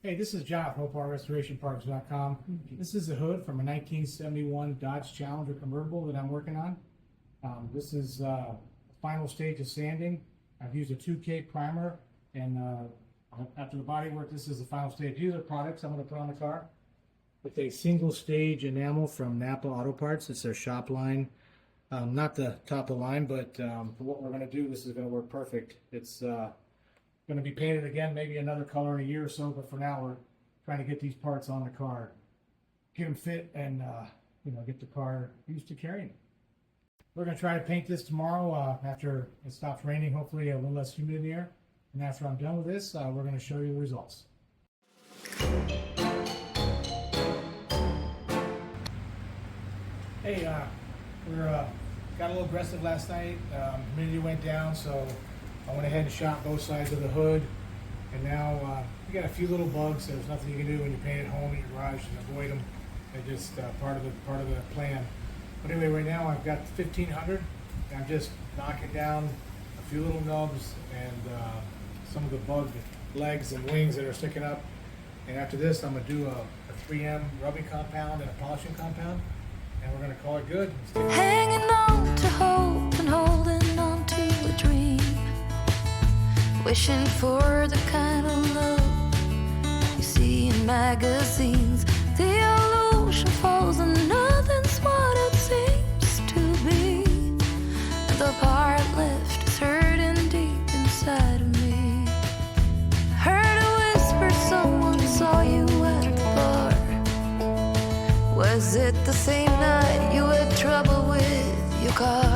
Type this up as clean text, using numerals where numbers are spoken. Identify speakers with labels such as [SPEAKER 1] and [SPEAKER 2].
[SPEAKER 1] Hey, this is John at MoparRestorationParts.com. This is a hood from a 1971 Dodge Challenger convertible that I'm working on. This is the final stage of sanding. I've used a 2K primer, and after the body work, this is the final stage. These are products I'm going to put on the car. It's a single stage enamel from Napa Auto Parts. It's their shop line. Not the top of the line, but for what we're going to do, this is going to work perfect. It's going to be painted again, maybe another color in a year or so, but for now we're trying to get these parts on the car, get them fit, and get the car used to carrying it. We're going to try to paint this tomorrow after it stops raining, hopefully a little less humid in the air. And after I'm done with this, we're going to show you the results. Hey, we got a little aggressive last night. Humidity went down, so I went ahead and shot both sides of the hood, and now you got a few little bugs. There's nothing you can do when you paint at home in your garage and avoid them. They're just part of the plan. But anyway, right now I've got 1500. I'm just knocking down a few little nubs and some of the bug legs and wings that are sticking up. And after this, I'm gonna do a 3M rubbing compound and a polishing compound, and we're gonna call it good.
[SPEAKER 2] Hanging on to hope and holding on to a dream, wishing for the kind of love you see in magazines. The illusion falls and nothing's what it seems to be, and the part left is hurting deep inside of me. Heard a whisper, someone saw you at the bar. Was it the same night you had trouble with your car?